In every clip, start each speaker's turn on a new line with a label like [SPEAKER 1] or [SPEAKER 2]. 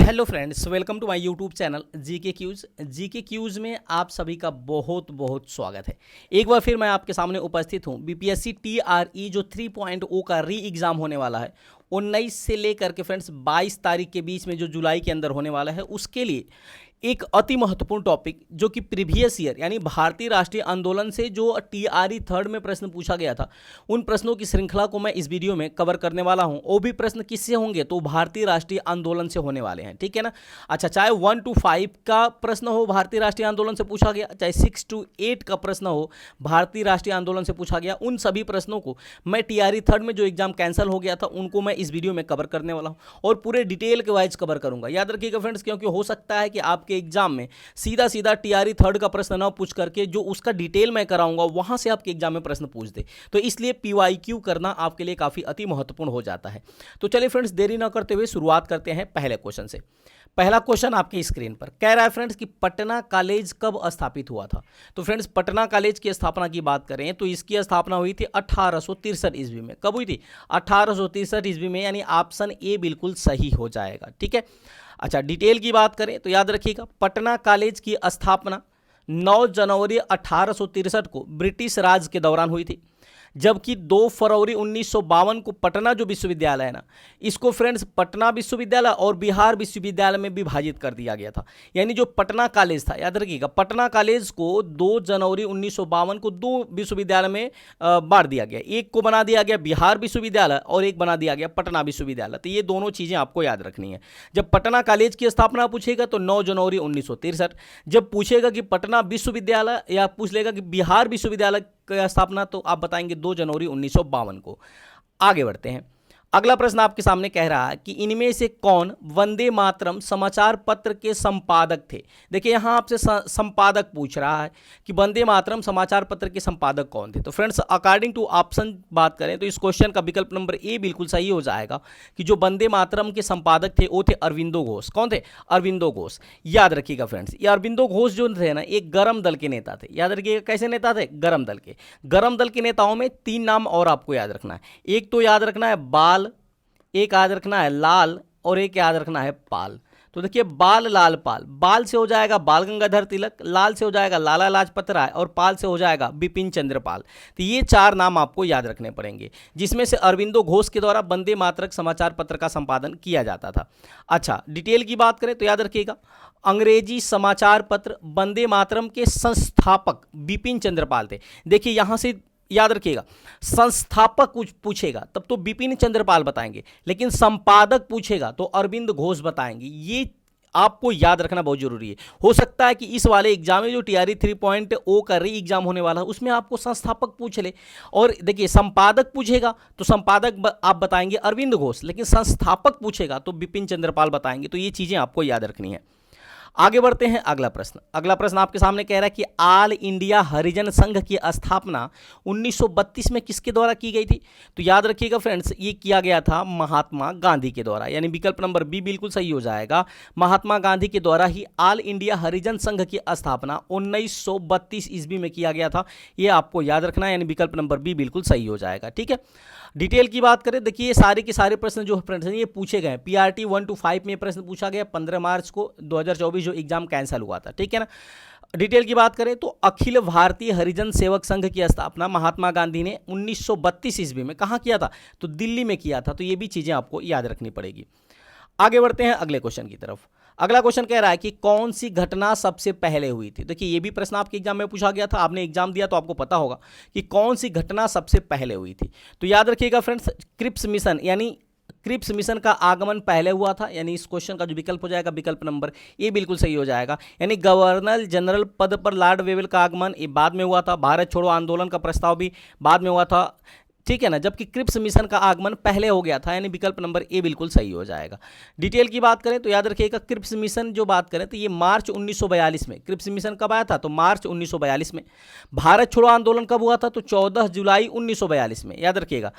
[SPEAKER 1] Hello friends, welcome to my YouTube channel GK quiz में आप सभी का बहुत बहुत स्वागत है। एक बार फिर मैं आपके सामने उपस्थित हूँ। बीपीएससी टीआरई जो 3.0 का री एग्ज़ाम होने वाला है 19 से लेकर के फ्रेंड्स 22 तारीख के बीच में, जो जुलाई के अंदर होने वाला है, उसके लिए एक अति महत्वपूर्ण टॉपिक जो कि प्रीवियस ईयर यानी भारतीय राष्ट्रीय आंदोलन से जो टीआरई थर्ड में प्रश्न पूछा गया था, उन प्रश्नों की श्रृंखला को मैं इस वीडियो में कवर करने वाला हूं। वो भी प्रश्न किससे होंगे? तो भारतीय राष्ट्रीय आंदोलन से होने वाले हैं, ठीक है ना। अच्छा, चाहे 1 to 5 का प्रश्न हो भारतीय राष्ट्रीय आंदोलन से पूछा गया, चाहे 6 to 8 का प्रश्न हो भारतीय राष्ट्रीय आंदोलन से पूछा गया, उन सभी प्रश्नों को मैं टीआरई थर्ड में जो एग्जाम कैंसिल हो गया था उनको मैं इस वीडियो में कवर करने वाला हूँ और पूरे डिटेल के वाइज कवर करूंगा। याद रखिएगा फ्रेंड्स, क्योंकि हो सकता है कि आपके एग्जाम में सीधा सीधा टीआरई थर्ड का प्रश्न ना पूछ करके जो उसका डिटेल मैं कराऊंगा वहां से आपके एग्जाम में प्रश्न पूछ दे, तो इसलिए पीवाईक्यू करना आपके लिए काफी अति महत्वपूर्ण हो जाता है। तो चलिए फ्रेंड्स, देरी ना करते हुए शुरुआत करते हैं पहले क्वेश्चन से। पहला क्वेश्चन आपकी स्क्रीन पर कह रहा है फ्रेंड्स कि पटना कॉलेज कब स्थापित हुआ था। तो फ्रेंड्स, पटना कॉलेज की स्थापना की बात करें तो इसकी स्थापना हुई थी 1863 ईस्वी में। कब हुई थी? 1863 ईस्वी में, यानी ऑप्शन ए बिल्कुल सही हो जाएगा, ठीक है। अच्छा, डिटेल की बात करें तो याद रखिएगा, पटना कॉलेज की स्थापना 9 जनवरी 1863 को ब्रिटिश राज के दौरान हुई थी, जबकि 2 फरवरी 1952 को पटना जो विश्वविद्यालय है ना, इसको फ्रेंड्स पटना विश्वविद्यालय और बिहार विश्वविद्यालय में विभाजित कर दिया गया था। यानी जो पटना कॉलेज था, याद रखिएगा, पटना कॉलेज को 2 जनवरी 1952 को 2 विश्वविद्यालय में बांट दिया गया। एक को बना दिया गया बिहार विश्वविद्यालय और एक बना दिया गया पटना विश्वविद्यालय। तो ये दोनों चीज़ें आपको याद रखनी है। जब पटना कॉलेज की स्थापना पूछेगा तो 9 जनवरी 1963, जब पूछेगा कि पटना विश्वविद्यालय या पूछ लेगा कि बिहार विश्वविद्यालय की स्थापना, तो आप बताएंगे 2 जनवरी 1952 को। आगे बढ़ते हैं। अगला प्रश्न आपके सामने कह रहा है कि इनमें से कौन वंदे मातरम समाचार पत्र के संपादक थे। देखिए, यहां आपसे संपादक पूछ रहा है कि वंदे मातरम समाचार पत्र के संपादक कौन थे। तो फ्रेंड्स, अकॉर्डिंग टू ऑप्शन बात करें तो इस क्वेश्चन का विकल्प नंबर ए बिल्कुल सही हो जाएगा कि जो वंदे मातरम के संपादक थे वो थे अरविंदो घोष। कौन थे? अरविंदो घोष। याद रखिएगा फ्रेंड्स, ये अरविंदो घोष जो थे ना, एक गरम दल के नेता थे। याद रखिएगा, कैसे नेता थे? गरम दल के। गरम दल के नेताओं में 3 नाम और आपको याद रखना है। एक तो याद रखना है बाल, एक याद रखना है लाल और एक याद रखना है पाल। तो देखिए, बाल लाल पाल, बाल से हो जाएगा बाल गंगाधर तिलक, लाल से हो जाएगा लाला लाजपत राय और पाल से हो जाएगा बिपिन चंद्र पाल। तो ये 4 नाम आपको याद रखने पड़ेंगे, जिसमें से अरविंदो घोष के द्वारा वंदे मातरम समाचार पत्र का संपादन किया जाता था। अच्छा, डिटेल की बात करें तो याद रखिएगा, अंग्रेजी समाचार पत्र वंदे मातरम के संस्थापक बिपिन चंद्र पाल थे। देखिए, यहां से याद रखिएगा, संस्थापक कुछ पूछेगा तब तो बिपिन चंद्रपाल बताएंगे, लेकिन संपादक पूछेगा तो अरविंद घोष बताएंगे। ये आपको याद रखना बहुत जरूरी है। हो सकता है कि इस वाले एग्जाम में जो टीआरई 3.0 का री एग्जाम होने वाला है उसमें आपको संस्थापक पूछ ले, और देखिए संपादक पूछेगा तो संपादक आप बताएंगे अरविंद घोष, लेकिन संस्थापक पूछेगा तो बिपिन चंद्रपाल बताएंगे। तो ये चीजें आपको याद रखनी है। आगे बढ़ते हैं। अगला प्रश्न आपके सामने कह रहा है कि ऑल इंडिया हरिजन संघ की स्थापना 1932 में किसके द्वारा की गई थी। तो याद रखिएगा फ्रेंड्स, ये किया गया था महात्मा गांधी के द्वारा, यानी विकल्प नंबर बी बिल्कुल सही हो जाएगा। महात्मा गांधी के द्वारा ही ऑल इंडिया हरिजन संघ की स्थापना 1932 ईस्वी में किया गया था। ये आपको याद रखना है, यानी विकल्प नंबर बी बिल्कुल सही हो जाएगा, ठीक है। डिटेल की बात करें, देखिए ये सारे के सारे प्रश्न जो फ्रेंड्स हैं ये पूछे गए। पीआरटी 1 to 5 में प्रश्न पूछा गया 15 मार्च को 2024 जो एग्जाम कैंसिल हुआ था, ठीक है ना। डिटेल की बात करें तो अखिल भारतीय हरिजन सेवक संघ की स्थापना महात्मा गांधी ने 1932 ईस्वी में कहाँ किया था? तो दिल्ली में किया था। तो ये भी चीज़ें आपको याद रखनी पड़ेगी। आगे बढ़ते हैं अगले क्वेश्चन की तरफ। अगला क्वेश्चन कह रहा है कि कौन सी घटना सबसे पहले हुई थी। देखिए, ये भी प्रश्न आपके एग्जाम में पूछा गया था, आपने एग्जाम दिया तो आपको पता होगा कि कौन सी घटना सबसे पहले हुई थी। तो याद रखिएगा फ्रेंड्स, क्रिप्स मिशन, यानी क्रिप्स मिशन का आगमन पहले हुआ था। यानी इस क्वेश्चन का जो विकल्प हो जाएगा विकल्प नंबर ए बिल्कुल सही हो जाएगा। यानी गवर्नर जनरल पद पर लॉर्ड वेवेल का आगमन ये बाद में हुआ था। भारत छोड़ो आंदोलन का प्रस्ताव भी बाद में हुआ था, ठीक है ना, जबकि क्रिप्स मिशन का आगमन पहले हो गया था। यानी विकल्प नंबर ए बिल्कुल सही हो जाएगा। डिटेल की बात करें तो याद रखिएगा, क्रिप्स मिशन जो बात करें तो ये मार्च 1942 में, क्रिप्स मिशन कब आया था? तो मार्च 1942 में। भारत छोड़ो आंदोलन कब हुआ था? तो 14 जुलाई 1942 में, याद रखिएगा।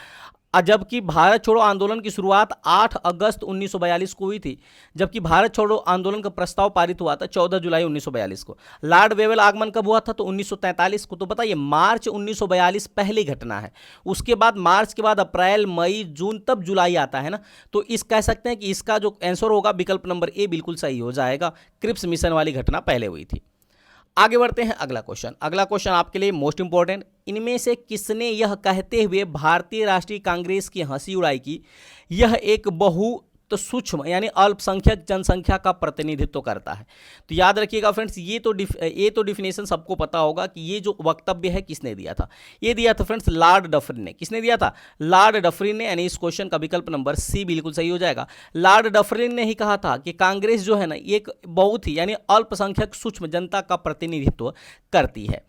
[SPEAKER 1] जबकि भारत छोड़ो आंदोलन की शुरुआत 8 अगस्त 1942 को हुई थी, जबकि भारत छोड़ो आंदोलन का प्रस्ताव पारित हुआ था 14 जुलाई 1942 को। लॉर्ड वेवेल आगमन कब हुआ था? तो 1943 को। तो बताइए मार्च 1942 पहली घटना है, उसके बाद मार्च के बाद अप्रैल, मई, जून, तब जुलाई आता है ना। तो इस कह सकते हैं कि इसका जो आंसर होगा विकल्प नंबर ए बिल्कुल सही हो जाएगा। क्रिप्स मिशन वाली घटना पहले हुई थी। आगे बढ़ते हैं अगला क्वेश्चन। अगला क्वेश्चन आपके लिए मोस्ट इंपॉर्टेंट। इनमें से किसने यह कहते हुए भारतीय राष्ट्रीय कांग्रेस की हंसी उड़ाई कि यह एक बहुत सूक्ष्म यानी अल्पसंख्यक जनसंख्या का प्रतिनिधित्व करता है? तो याद रखिएगा फ्रेंड्स, ये तो डिफिनेशन सबको पता होगा कि ये जो वक्तव्य है किसने दिया था। ये दिया था फ्रेंड्स लॉर्ड डफरिन ने। किसने दिया था? लॉर्ड डफरिन ने। यानी इस क्वेश्चन का विकल्प नंबर सी बिल्कुल सही हो जाएगा। लॉर्ड डफरिन ने ही कहा था कि कांग्रेस जो है ना, एक बहुत ही यानी अल्पसंख्यक सूक्ष्म जनता का प्रतिनिधित्व करती है।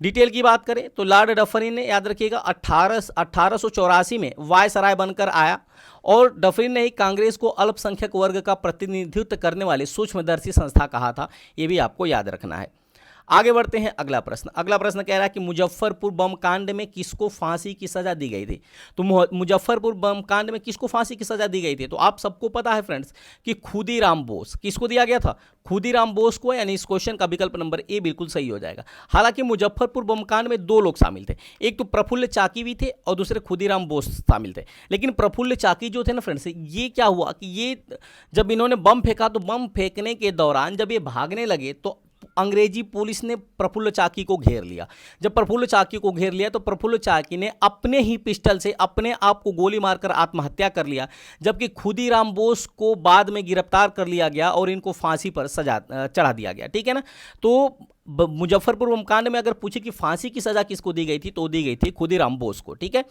[SPEAKER 1] डिटेल की बात करें तो लॉर्ड डफरिन ने, याद रखिएगा, 1884 में वायसराय बनकर आया और डफरिन ने ही कांग्रेस को अल्पसंख्यक वर्ग का प्रतिनिधित्व करने वाली सूक्ष्मदर्शी संस्था कहा था। ये भी आपको याद रखना है। आगे बढ़ते हैं अगला प्रश्न। अगला प्रश्न कह रहा है कि मुजफ्फरपुर बम कांड में किसको फांसी की सजा दी गई थी? तो मुजफ्फरपुर बम कांड में किसको फांसी की सजा दी गई थी? तो आप सबको पता है फ्रेंड्स कि खुदीराम बोस। किसको दिया गया था? खुदीराम बोस को। यानी इस क्वेश्चन का विकल्प नंबर ए बिल्कुल सही हो जाएगा। हालांकि मुजफ्फरपुर बम कांड में दो लोग शामिल थे, एक तो प्रफुल्ल चाकी भी थे और दूसरे खुदीराम बोस शामिल थे। लेकिन प्रफुल्ल चाकी जो थे ना फ्रेंड्स, ये क्या हुआ कि ये जब इन्होंने बम फेंका तो बम फेंकने के दौरान जब ये भागने लगे तो अंग्रेजी पुलिस ने प्रफुल्ल चाकी को घेर लिया। जब प्रफुल्ल चाकी को घेर लिया तो प्रफुल्ल चाकी ने अपने ही पिस्टल से अपने आप को गोली मारकर आत्महत्या कर लिया, जबकि खुदीराम बोस को बाद में गिरफ्तार कर लिया गया और इनको फांसी पर सजा चढ़ा दिया गया। ठीक है ना। तो मुजफ्फरपुर बमकांड में अगर पूछे कि फांसी की सजा किसको दी गई थी तो दी गई थी खुदीराम बोस को। ठीक है।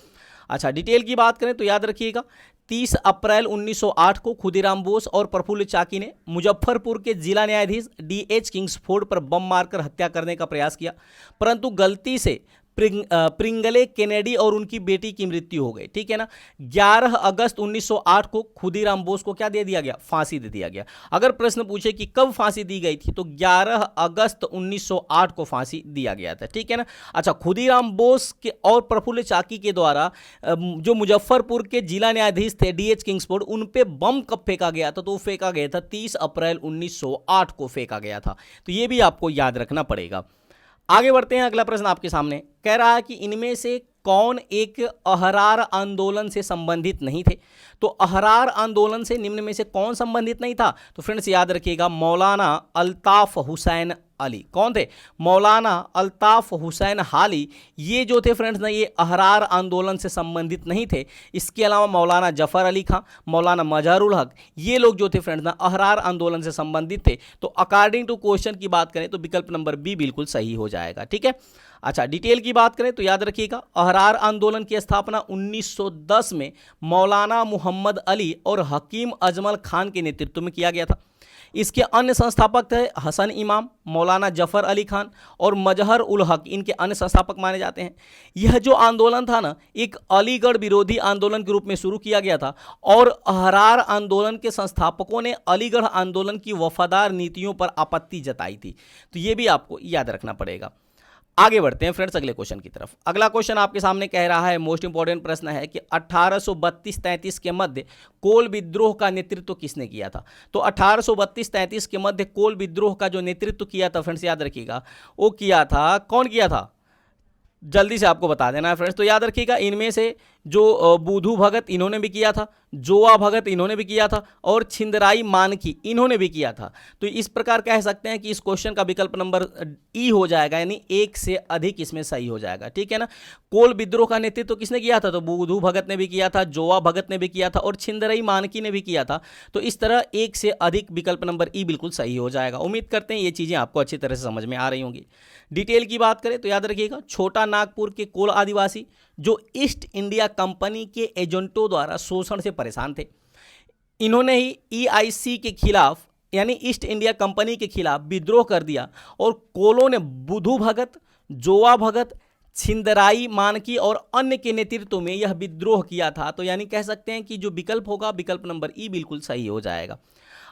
[SPEAKER 1] अच्छा, डिटेल की बात करें तो याद रखिएगा 30 अप्रैल 1908 को खुदीराम बोस और प्रफुल्ल चाकी ने मुजफ्फरपुर के जिला न्यायाधीश डीएच किंग्सफोर्ड पर बम मारकर हत्या करने का प्रयास किया, परंतु गलती से प्रिंगले केनेडी और उनकी बेटी की मृत्यु हो गई। ठीक है ना। 11 अगस्त 1908 को खुदीराम बोस को क्या दे दिया गया? फांसी दे दिया गया। अगर प्रश्न पूछे कि कब फांसी दी गई थी तो 11 अगस्त 1908 को फांसी दिया गया था। ठीक है ना। अच्छा, खुदीराम बोस के और प्रफुल्ल चाकी के द्वारा जो मुजफ्फरपुर के जिला न्यायाधीश थे डीएच किंग्सफोर्ड, उन पे बम कब फेंका गया था? तो फेंका गया था 30 अप्रैल 1908 को फेंका गया था। तो ये भी आपको याद रखना पड़ेगा। आगे बढ़ते हैं। अगला प्रश्न आपके सामने कह रहा है कि इनमें से कौन एक अहरार आंदोलन से संबंधित नहीं थे? तो अहरार आंदोलन से निम्न में से कौन संबंधित नहीं था? तो फ्रेंड्स याद रखिएगा मौलाना अल्ताफ हुसैन अली। कौन थे? मौलाना अल्ताफ हुसैन हाली। ये जो थे फ्रेंड्स ना, ये अहरार आंदोलन से संबंधित नहीं थे। इसके अलावा मौलाना जफर अली खां, मौलाना मजहरुल हक, ये लोग जो थे फ्रेंड्स ना अहरार आंदोलन से संबंधित थे। तो अकॉर्डिंग टू क्वेश्चन की बात करें तो विकल्प नंबर बी बिल्कुल सही हो जाएगा। ठीक है। अच्छा, डिटेल की बात करें तो याद रखिएगा अहरार आंदोलन की स्थापना 1910 में मौलाना मोहम्मद अली और हकीम अजमल खान के नेतृत्व में किया गया था। इसके अन्य संस्थापक थे हसन इमाम, मौलाना जफर अली खान और मजहर उल हक, इनके अन्य संस्थापक माने जाते हैं। यह जो आंदोलन था ना, एक अलीगढ़ विरोधी आंदोलन के रूप में शुरू किया गया था और अहरार आंदोलन के संस्थापकों ने अलीगढ़ आंदोलन की वफादार नीतियों पर आपत्ति जताई थी। तो ये भी आपको याद रखना पड़ेगा। आगे बढ़ते हैं फ्रेंड्स अगले क्वेश्चन की तरफ। अगला क्वेश्चन आपके सामने कह रहा है, मोस्ट इंपॉर्टेंट प्रश्न है कि 1832-33 के मध्य कोल विद्रोह का नेतृत्व किसने किया था? तो 1832-33 के मध्य कोल विद्रोह का जो नेतृत्व किया था फ्रेंड्स, याद रखिएगा वो किया था, कौन किया था? जल्दी से आपको बता देना है फ्रेंड्स। तो याद रखिएगा इनमें से जो बुधू भगत इन्होंने भी किया था, जोआ भगत इन्होंने भी किया था और छिंदराई मानकी इन्होंने भी किया था। तो इस प्रकार कह सकते हैं कि इस क्वेश्चन का विकल्प नंबर ई हो जाएगा, यानी एक से अधिक इसमें सही हो जाएगा। ठीक है ना। कोल विद्रोह का नेतृत्व किसने किया था? तो बुधू भगत ने भी किया था, जोआ भगत ने भी किया था और छिंदराई मानकी ने भी किया था। तो इस तरह एक से अधिक विकल्प नंबर ई बिल्कुल सही हो जाएगा। उम्मीद करते हैं ये चीज़ें आपको अच्छी तरह से समझ में आ रही होंगी। डिटेल की बात करें तो याद रखिएगा छोटा नागपुर के कोल आदिवासी जो ईस्ट इंडिया कंपनी के एजेंटों द्वारा शोषण से परेशान थे, इन्होंने ही ईआईसी के खिलाफ यानी ईस्ट इंडिया कंपनी के खिलाफ विद्रोह कर दिया और कोलों ने बुधू भगत, जोआ भगत, छिंदराई मानकी और अन्य के नेतृत्व में यह विद्रोह किया था। तो यानी कह सकते हैं कि जो विकल्प होगा विकल्प नंबर ई बिल्कुल सही हो जाएगा।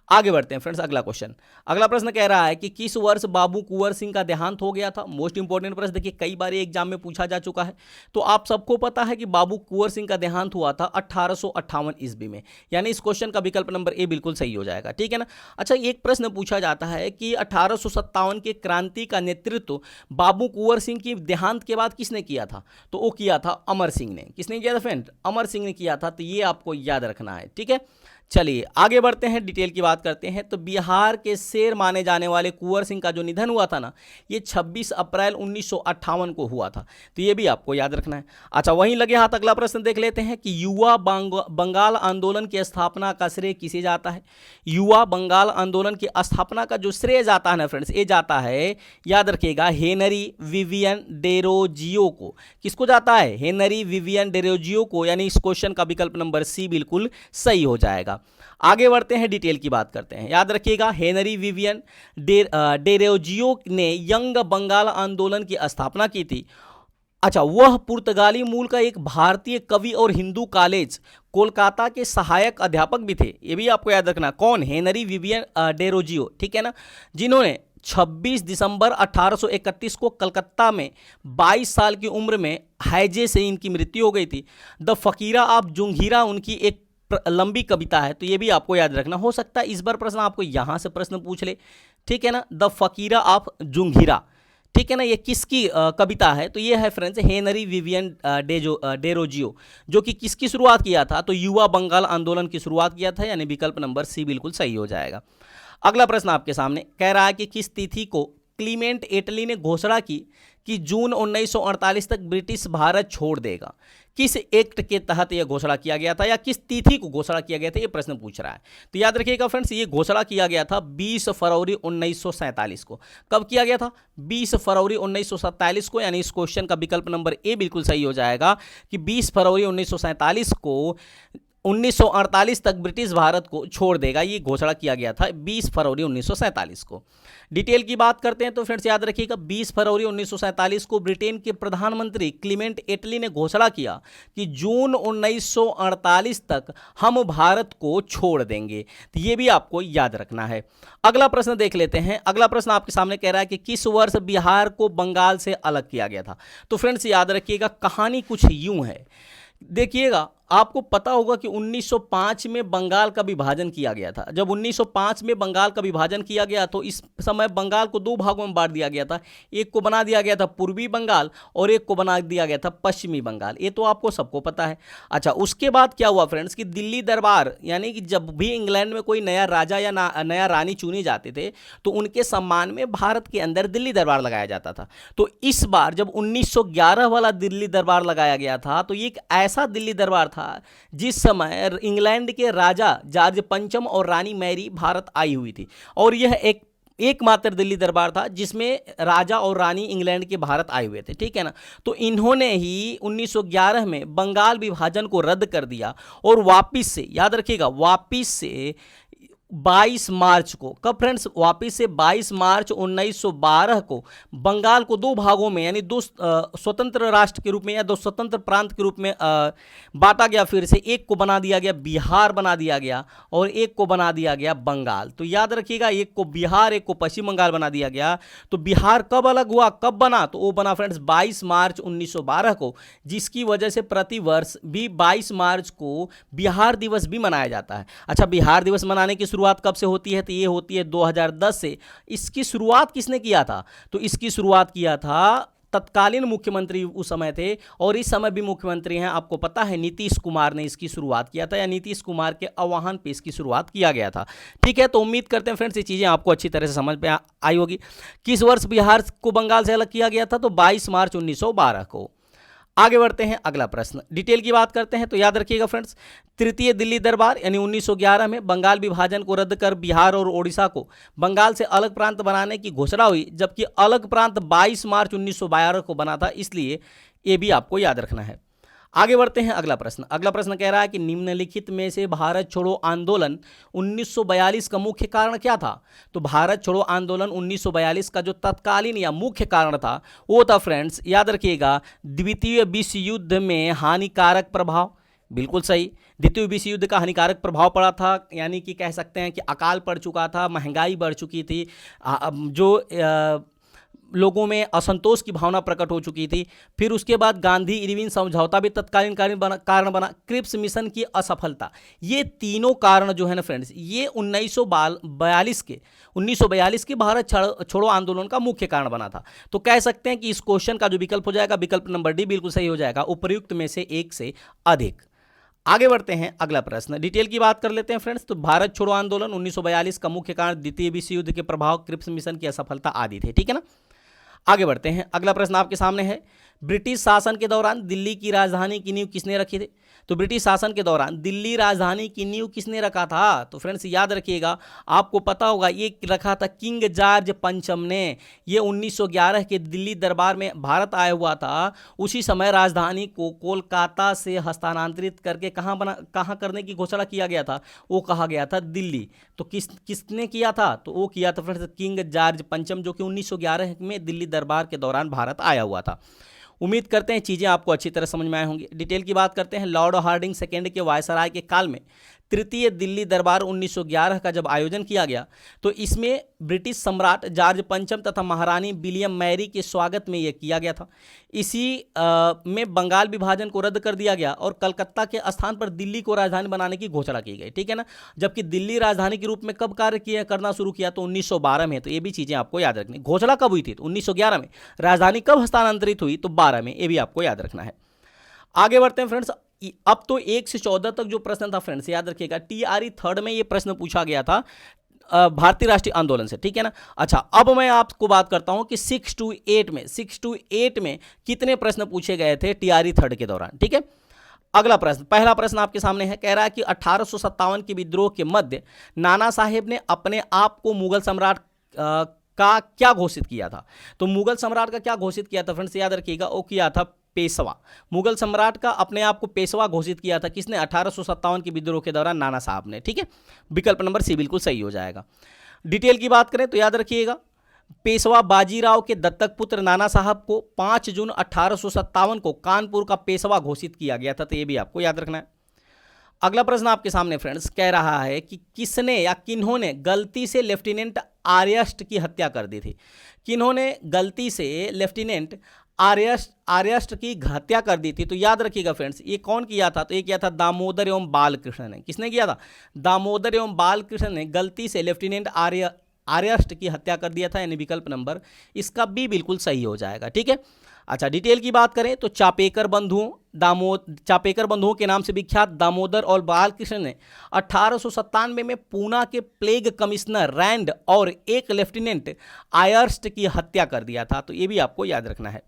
[SPEAKER 1] आगे बढ़ते हैं फ्रेंड्स, अगला क्वेश्चन। अगला प्रश्न कह रहा है कि किस वर्ष बाबू कुंवर सिंह का देहांत हो गया था। मोस्ट इंपोर्टेंट प्रश्न, देखिए कई बार एग्जाम में पूछा जा चुका है। तो आप सबको पता है कि बाबू कुंवर सिंह का देहांत हुआ था 1858 ईस्वी में, यानी इस क्वेश्चन का विकल्प नंबर ए बिल्कुल सही हो जाएगा, ठीक है ना। अच्छा, एक प्रश्न पूछा जाता है कि 1857 के क्रांति का नेतृत्व बाबू कुंवर सिंह की देहांत के बाद किसने किया था। तो वो किया था अमर सिंह ने। किसने किया था फ्रेंड? अमर सिंह ने किया था। तो ये आपको याद रखना है, ठीक है। चलिए आगे बढ़ते हैं, डिटेल की बात करते हैं। तो बिहार के शेर माने जाने वाले कुंवर सिंह का जो निधन हुआ था ना, ये 26 अप्रैल 1958 को हुआ था। तो ये भी आपको याद रखना है। अच्छा, वहीं लगे हाथ अगला प्रश्न देख लेते हैं कि युवा बंगाल आंदोलन की स्थापना का श्रेय किसे जाता है। युवा बंगाल आंदोलन की स्थापना का जो श्रेय जाता है ना फ्रेंड्स, ये जाता है, याद रखिएगा, हेनरी विवियन डेरोजियो को। किसको जाता है? हेनरी विवियन डेरोजियो को, यानी इस क्वेश्चन का विकल्प नंबर सी बिल्कुल सही हो जाएगा। आगे बढ़ते हैं, डिटेल की बात करते हैं। याद रखिएगा, हेनरी विवियन डेरोजियो ने यंग बंगाल आंदोलन की स्थापना की थी। अच्छा, वह पुर्तगाली मूल का एक भारतीय कवि और हिंदू कॉलेज कोलकाता के सहायक अध्यापक भी थे। ये भी आपको याद रखना। कौन? हेनरी विवियन डेरोजियो, ठीक है ना, जिन्होंने 26 दिसंबर 1831 को कलकत्ता में 22 साल की उम्र में हैजे से इनकी मृत्यु हो गई थी। द फकीरा ऑफ जुंगीरा उनकी एक लंबी कविता है। तो ये भी आपको याद रखना। हो सकता है इस बार प्रश्न आपको यहां से प्रश्न पूछ ले, ठीक है ना। द फकीरा ऑफ जुंगीरा, ठीक है ना, ये किसकी कविता है? तो ये है फ्रेंड्स हेनरी विवियन डेरोजियो, जो कि किसकी शुरुआत किया था? तो युवा बंगाल आंदोलन की शुरुआत किया था, यानी विकल्प नंबर सी बिल्कुल सही हो जाएगा। अगला प्रश्न आपके सामने कह रहा है कि किस तिथि को क्लीमेंट एटली ने घोषणा की कि जून 1948 तक ब्रिटिश भारत छोड़ देगा। किस एक्ट के तहत यह घोषणा किया गया था, या किस तिथि को घोषणा किया गया था, यह प्रश्न पूछ रहा है। तो याद रखिएगा फ्रेंड्स, ये घोषणा किया गया था 20 फरवरी 1947 को। कब किया गया था? 20 फरवरी 1947 को, यानी इस क्वेश्चन का विकल्प नंबर ए बिल्कुल सही हो जाएगा कि 20 फरवरी 1947 को 1948 तक ब्रिटिश भारत को छोड़ देगा, ये घोषणा किया गया था 20 फरवरी 1947 को। डिटेल की बात करते हैं तो फ्रेंड्स याद रखिएगा, 20 फरवरी 1947 को ब्रिटेन के प्रधानमंत्री क्लीमेंट एटली ने घोषणा किया कि जून 1948 तक हम भारत को छोड़ देंगे। तो ये भी आपको याद रखना है। अगला प्रश्न देख लेते हैं। अगला प्रश्न आपके सामने कह रहा है कि किस वर्ष बिहार को बंगाल से अलग किया गया था। तो फ्रेंड्स याद रखिएगा, कहानी कुछ यूं है। देखिएगा, आपको पता होगा कि 1905 में बंगाल का विभाजन किया गया था। जब 1905 में बंगाल का विभाजन किया गया तो इस समय बंगाल को दो भागों में बांट दिया गया था। एक को बना दिया गया था पूर्वी बंगाल और एक को बना दिया गया था पश्चिमी बंगाल। ये तो आपको सबको पता है। अच्छा, उसके बाद क्या हुआ फ्रेंड्स कि दिल्ली दरबार, यानी कि जब भी इंग्लैंड में कोई नया राजा या नया रानी चुने जाते थे तो उनके सम्मान में भारत के अंदर दिल्ली दरबार लगाया जाता था। तो इस बार जब 1911 वाला दिल्ली दरबार लगाया गया था तो ये एक ऐसा दिल्ली दरबार था जिस समय इंग्लैंड के राजा जॉर्ज पंचम और रानी मैरी भारत आई हुई थी, और यह एकमात्र दिल्ली दरबार था जिसमें राजा और रानी इंग्लैंड के भारत आए हुए थे, ठीक है ना। तो इन्होंने ही 1911 में बंगाल विभाजन को रद्द कर दिया और वापिस से, याद रखिएगा, वापिस से 22 मार्च को, कब फ्रेंड्स? वापिस से 22 मार्च 1912 को बंगाल को दो भागों में, यानी दो स्वतंत्र राष्ट्र के रूप में या दो स्वतंत्र प्रांत के रूप में बांटा गया। फिर से एक को बना दिया गया बिहार बना दिया गया और एक को बना दिया गया बंगाल। तो याद रखिएगा, एक को बिहार एक को पश्चिम बंगाल बना दिया गया। तो बिहार कब अलग हुआ, कब बना? तो वो बना फ्रेंड्स 22 मार्च 1912 को, जिसकी वजह से प्रतिवर्ष भी 22 मार्च को बिहार दिवस भी मनाया जाता है। अच्छा, बिहार दिवस मनाने की शुरुआत कब से होती है? तो ये होती है 2010 से। इसकी शुरुआत किसने किया था? तो इसकी शुरुआत किया था तत्कालीन मुख्यमंत्री उस समय थे और इस समय भी मुख्यमंत्री हैं, आपको पता है, नीतीश कुमार ने इसकी शुरुआत किया था, या नीतीश कुमार के आह्वान पे इसकी शुरुआत किया गया था, ठीक है। तो उम्मीद करते हैं फ्रेंड्स ये चीज़ें आपको अच्छी तरह से समझ में आई होगी। किस वर्ष बिहार को बंगाल से अलग किया गया था? तो 22 मार्च 1912 को। आगे बढ़ते हैं, अगला प्रश्न डिटेल की बात करते हैं। तो याद रखिएगा फ्रेंड्स, तृतीय दिल्ली दरबार यानी 1911 में बंगाल विभाजन को रद्द कर बिहार और ओडिशा को बंगाल से अलग प्रांत बनाने की घोषणा हुई, जबकि अलग प्रांत 22 मार्च 1912 को बना था, इसलिए ये भी आपको याद रखना है। आगे बढ़ते हैं, अगला प्रश्न। अगला प्रश्न कह रहा है कि निम्नलिखित में से भारत छोड़ो आंदोलन 1942 का मुख्य कारण क्या था? तो भारत छोड़ो आंदोलन 1942 का जो तत्कालीन या मुख्य कारण था वो था फ्रेंड्स, याद रखिएगा, द्वितीय विश्व युद्ध में हानिकारक प्रभाव, बिल्कुल सही। द्वितीय विश्व युद्ध का हानिकारक प्रभाव पड़ा था, यानी कि कह सकते हैं कि अकाल पड़ चुका था, महंगाई बढ़ चुकी थी, लोगों में असंतोष की भावना प्रकट हो चुकी थी। फिर उसके बाद गांधी इरविन समझौता भी तत्कालीन कारण बना, क्रिप्स मिशन की असफलता, ये तीनों कारण जो है ना फ्रेंड्स, ये 1942 के भारत छोड़ो आंदोलन का मुख्य कारण बना था। तो कह सकते हैं कि इस क्वेश्चन का जो विकल्प हो जाएगा, विकल्प नंबर डी बिल्कुल सही हो जाएगा, उपर्युक्त में से एक से अधिक। आगे बढ़ते हैं, अगला प्रश्न डिटेल की बात कर लेते हैं फ्रेंड्स। तो भारत छोड़ो आंदोलन 1942 का मुख्य कारण द्वितीय विश्व युद्ध के प्रभाव, क्रिप्स मिशन की असफलता आदि थे, ठीक है ना। आगे बढ़ते हैं, अगला प्रश्न आपके सामने है, ब्रिटिश शासन के दौरान दिल्ली की राजधानी की नींव किसने रखी थी? तो ब्रिटिश शासन के दौरान दिल्ली राजधानी की नींव किसने रखा था? तो फ्रेंड्स याद रखिएगा, आपको पता होगा ये रखा था किंग जॉर्ज पंचम ने। ये 1911 के दिल्ली दरबार में भारत आया हुआ था, उसी समय राजधानी को कोलकाता से हस्तांतरित करके कहाँ करने की घोषणा किया गया था? वो कहा गया था दिल्ली। तो किसने किया था? तो वो किया था फ्रेंड्स किंग जॉर्ज पंचम, जो कि 1911 में दिल्ली दरबार के दौरान भारत आया हुआ था। उम्मीद करते हैं चीज़ें आपको अच्छी तरह समझ में आए होंगी। डिटेल की बात करते हैं, लॉर्ड हार्डिंग सेकेंड के वायसराय के काल में तृतीय दिल्ली दरबार 1911 का जब आयोजन किया गया, तो इसमें ब्रिटिश सम्राट जॉर्ज पंचम तथा महारानी विलियम मैरी के स्वागत में यह किया गया था। इसी में बंगाल विभाजन को रद्द कर दिया गया और कलकत्ता के स्थान पर दिल्ली को राजधानी बनाने की घोषणा की गई, ठीक है ना। जबकि दिल्ली राजधानी के रूप में कब कार्य करना शुरू किया? तो 1912 में। तो ये भी चीज़ें आपको याद रखनी। घोषणा कब हुई थी? तो 1911 में। राजधानी कब हस्तांतरित हुई? तो 12 में। ये भी आपको याद रखना है। आगे बढ़ते हैं फ्रेंड्स। अब तो 1 से 14 तक जो प्रश्न था फ्रेंड्स, याद रखिएगा, TRE थर्ड में ये प्रश्न पूछा गया था भारतीय राष्ट्रीय आंदोलन से, ठीक है ना। अच्छा, अब मैं आपको बात करता हूं कि 6 to 8 में कितने प्रश्न पूछे गए थे TRE थर्ड के दौरान, ठीक है। अगला प्रश्न, पहला प्रश्न आपके सामने है, कह रहा है कि 1857 के विद्रोह के मध्य नाना साहेब ने अपने आप को मुगल सम्राट का क्या घोषित किया था? तो मुगल सम्राट का क्या घोषित किया था फ्रेंड्स? याद रखिएगा, वो किया था पेशवा। मुगल सम्राट का अपने आप को पेशवा घोषित किया था किसने? 1857 के विद्रोह के दौरान नाना साहब ने, ठीक है। विकल्प नंबर सी बिल्कुल सही हो जाएगा। डिटेल की बात करें तो याद रखिएगा, पेशवा बाजीराव के दत्तक पुत्र नाना साहब को 5 जून 1857 को कानपुर का पेशवा घोषित किया गया था। तो ये भी आपको याद रखना है। अगला प्रश्न आपके सामने फ्रेंड्स कह रहा है कि किसने या किन्होंने गलती से लेफ्टिनेंट आर्यस्ट की हत्या कर दी थी? किन्होंने गलती से लेफ्टिनेंट आर्यस्ट की हत्या कर दी थी? तो याद रखिएगा फ्रेंड्स, ये कौन किया था? तो ये किया था दामोदर एवं बालकृष्ण ने। किसने किया था? दामोदर एवं बालकृष्ण ने गलती से लेफ्टिनेंट आर्यस्ट की हत्या कर दिया था, यानी विकल्प नंबर इसका बी बिल्कुल सही हो जाएगा, ठीक है। अच्छा, डिटेल की बात करें तो चापेकर बंधुओं के नाम से विख्यात दामोदर और बालकृष्ण ने 1897 में पूना के प्लेग कमिश्नर रैंड और एक लेफ्टिनेंट आयर्स्ट की हत्या कर दिया था। तो ये भी आपको याद रखना है।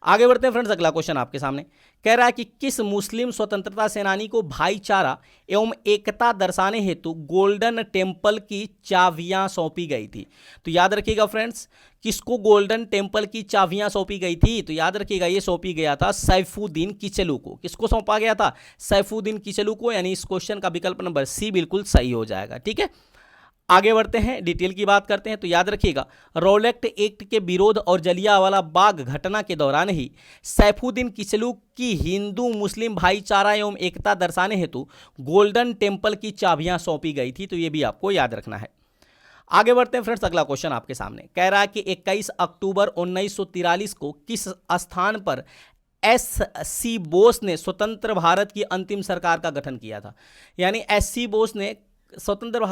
[SPEAKER 1] आगे बढ़ते हैं फ्रेंड्स, अगला क्वेश्चन आपके सामने कह रहा है कि किस मुस्लिम स्वतंत्रता सेनानी को भाईचारा एवं एकता दर्शाने हेतु गोल्डन टेम्पल की चाबियां सौंपी गई थी? तो याद रखिएगा फ्रेंड्स, किसको गोल्डन टेम्पल की चाबियां सौंपी गई थी? तो याद रखिएगा, ये सौंपी गया था सैफुद्दीन किचलू को। किसको सौंपा गया था? सैफुद्दीन किचलू को, यानी इस क्वेश्चन का विकल्प नंबर सी बिल्कुल सही हो जाएगा, ठीक है। आगे बढ़ते हैं, डिटेल की बात करते हैं। तो याद रखिएगा, रॉलेक्ट एक्ट के विरोध और जलियांवाला बाग घटना के दौरान ही सैफुद्दीन किचलू की हिंदू मुस्लिम भाईचारा एवं एकता दर्शाने हेतु गोल्डन टेम्पल की चाबियां सौंपी गई थी। तो ये भी आपको याद रखना है। आगे बढ़ते हैं फ्रेंड्स, अगला क्वेश्चन आपके सामने कह रहा है कि 21 अक्टूबर 1943 को किस स्थान पर SC बोस ने स्वतंत्र भारत की अंतिम सरकार का गठन किया था? यानी SC बोस ने स्वतंत्र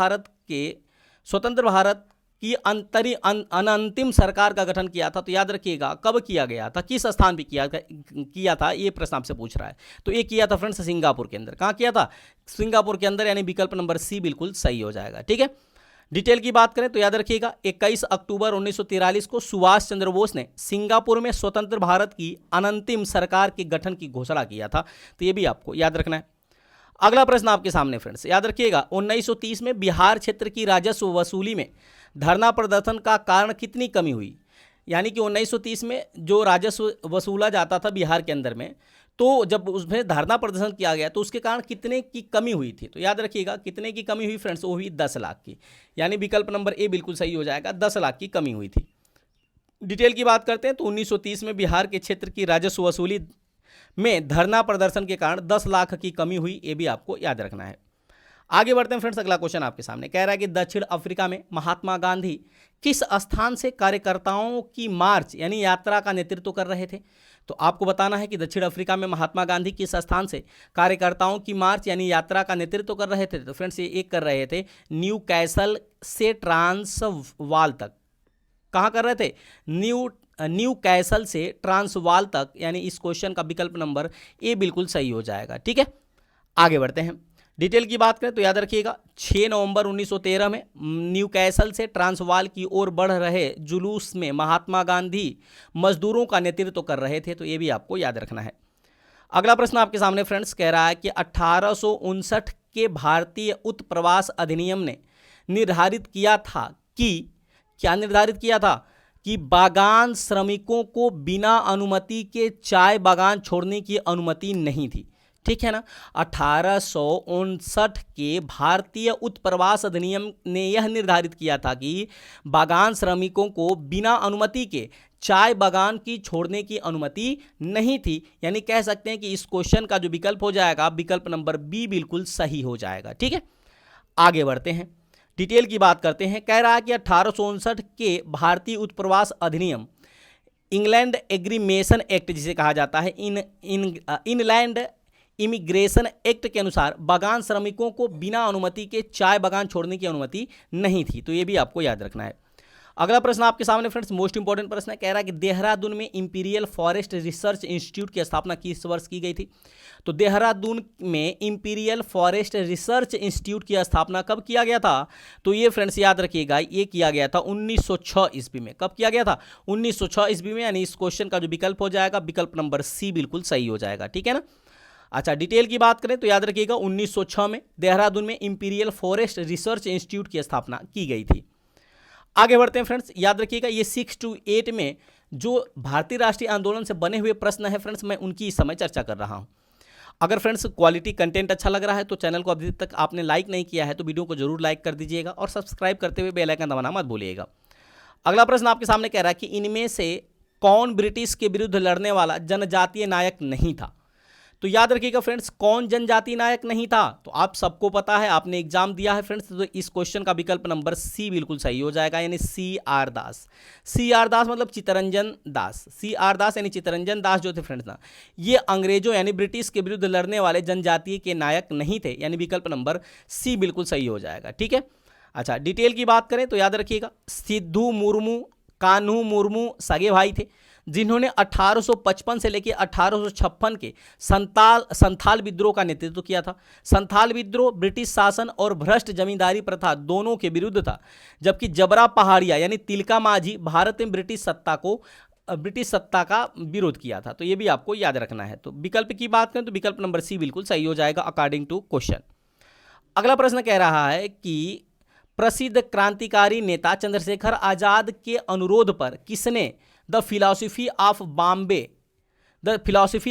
[SPEAKER 1] भारत की अंतिम सरकार का गठन किया था। तो याद रखिएगा, कब किया गया था, किस स्थान पे किया था, ये प्रश्न आपसे पूछ रहा है। तो ये किया था फ्रेंड्स सिंगापुर के अंदर। कहाँ किया था? सिंगापुर के अंदर, यानी विकल्प नंबर सी बिल्कुल सही हो जाएगा, ठीक है। डिटेल की बात करें तो याद रखिएगा, 21 अक्टूबर 1943 को सुभाष चंद्र बोस ने सिंगापुर में स्वतंत्र भारत की अंतिम सरकार के गठन की घोषणा किया था। तो ये भी आपको याद रखना है। अगला प्रश्न आपके सामने फ्रेंड्स, याद रखिएगा, 1930 में बिहार क्षेत्र की राजस्व वसूली में धरना प्रदर्शन का कारण कितनी कमी हुई? यानी कि 1930 में जो राजस्व वसूला जाता था बिहार के अंदर में, तो जब उसमें धरना प्रदर्शन किया गया तो उसके कारण कितने की कमी हुई थी? तो याद रखिएगा, कितने की कमी हुई फ्रेंड्स? वो हुई 10 लाख की, यानी विकल्प नंबर ए बिल्कुल सही हो जाएगा, 10 लाख की कमी हुई थी। डिटेल की बात करते हैं तो 1930 में बिहार के क्षेत्र की राजस्व वसूली में धरना प्रदर्शन के कारण 10 लाख की कमी हुई, ये भी आपको याद रखना है। आगे बढ़ते हैं फ्रेंड्स, अगला क्वेश्चन आपके सामने कह रहा है कि दक्षिण अफ्रीका में महात्मा गांधी किस स्थान से कार्यकर्ताओं की मार्च यानी यात्रा का नेतृत्व कर रहे थे। तो आपको बताना है कि दक्षिण अफ्रीका में महात्मा गांधी किस स्थान से कार्यकर्ताओं की मार्च यानी यात्रा का नेतृत्व कर रहे थे। तो फ्रेंड्स ये एक कर रहे थे न्यू कैसल से ट्रांसवाल तक। कहाँ कर रहे थे? न्यू कैसल से ट्रांसवाल तक, यानी इस क्वेश्चन का विकल्प नंबर ए बिल्कुल सही हो जाएगा। ठीक है, आगे बढ़ते हैं। डिटेल की बात करें तो याद रखिएगा 6 नवंबर 1913 में न्यू कैसल से ट्रांसवाल की ओर बढ़ रहे जुलूस में महात्मा गांधी मजदूरों का नेतृत्व कर रहे थे। तो ये भी आपको याद रखना है। अगला प्रश्न आपके सामने फ्रेंड्स कह रहा है कि 1859 के भारतीय उत्प्रवास अधिनियम ने निर्धारित किया था कि क्या निर्धारित किया था कि बागान श्रमिकों को बिना अनुमति के चाय बागान छोड़ने की अनुमति नहीं थी। ठीक है ना, 1859 के भारतीय उत्प्रवास अधिनियम ने यह निर्धारित किया था कि बागान श्रमिकों को बिना अनुमति के चाय बागान की छोड़ने की अनुमति नहीं थी। यानी कह सकते हैं कि इस क्वेश्चन का जो विकल्प हो जाएगा, विकल्प नंबर बी बिल्कुल सही हो जाएगा। ठीक है, आगे बढ़ते हैं, डिटेल की बात करते हैं। कह रहा है कि 1859 के भारतीय उत्प्रवास अधिनियम इंग्लैंड एग्रीमेशन एक्ट जिसे कहा जाता है, इनलैंड इमिग्रेशन एक्ट के अनुसार बागान श्रमिकों को बिना अनुमति के चाय बागान छोड़ने की अनुमति नहीं थी। तो ये भी आपको याद रखना है। अगला प्रश्न आपके सामने फ्रेंड्स मोस्ट इंपॉर्टेंट प्रश्न है, कह रहा है कि देहरादून में इंपीरियल फॉरेस्ट रिसर्च इंस्टीट्यूट की स्थापना किस वर्ष की गई थी। तो देहरादून में इंपीरियल फॉरेस्ट रिसर्च इंस्टीट्यूट की स्थापना कब किया गया था। तो ये फ्रेंड्स याद रखिएगा, ये किया गया था 1906 ईस्वी में। कब किया गया था? 1906 ईस्वी में। यानी इस क्वेश्चन का जो विकल्प हो जाएगा, विकल्प नंबर सी बिल्कुल सही हो जाएगा। ठीक है ना। अच्छा, डिटेल की बात करें तो याद रखिएगा 1906 में देहरादून में इंपीरियल फॉरेस्ट रिसर्च इंस्टीट्यूट की स्थापना की गई थी। आगे बढ़ते हैं फ्रेंड्स, याद रखिएगा ये 6 to 8 में जो भारतीय राष्ट्रीय आंदोलन से बने हुए प्रश्न है फ्रेंड्स, मैं उनकी इस समय चर्चा कर रहा हूं। अगर फ्रेंड्स क्वालिटी कंटेंट अच्छा लग रहा है तो चैनल को अभी तक आपने लाइक नहीं किया है तो वीडियो को जरूर लाइक कर दीजिएगा और सब्सक्राइब करते हुए बेल आइकन दबाना मत भूलिएगा। अगला प्रश्न आपके सामने कह रहा है कि इनमें से कौन ब्रिटिश के विरुद्ध लड़ने वाला जनजातीय नायक नहीं था। तो याद रखिएगा फ्रेंड्स, कौन जनजातीय नायक नहीं था। तो आप सबको पता है, आपने एग्जाम दिया है फ्रेंड्स, तो इस क्वेश्चन का विकल्प नंबर सी बिल्कुल सही हो जाएगा, यानी सी आर दास। सी आर दास मतलब चित्तरंजन दास। सी आर दास यानी चित्तरंजन दास जो थे फ्रेंड्स ना, ये अंग्रेजों यानी ब्रिटिश के विरुद्ध लड़ने वाले जनजातीय के नायक नहीं थे, यानी विकल्प नंबर सी बिल्कुल सही हो जाएगा। ठीक है। अच्छा, डिटेल की बात करें तो याद रखिएगा सिद्धू मुर्मू, कान्हू मुर्मू सगे भाई थे, जिन्होंने 1855 से लेकर 1856 के संथाल विद्रोह का नेतृत्व किया था। संथाल विद्रोह ब्रिटिश शासन और भ्रष्ट जमींदारी प्रथा दोनों के विरुद्ध था, जबकि जबरा पहाड़िया यानी तिलका माझी भारत में ब्रिटिश सत्ता का विरोध किया था। तो ये भी आपको याद रखना है। तो विकल्प की बात करें तो विकल्प नंबर सी बिल्कुल सही हो जाएगा अकॉर्डिंग टू क्वेश्चन। अगला प्रश्न कह रहा है कि प्रसिद्ध क्रांतिकारी नेता चंद्रशेखर आजाद के अनुरोध पर किसने द फिलॉसफी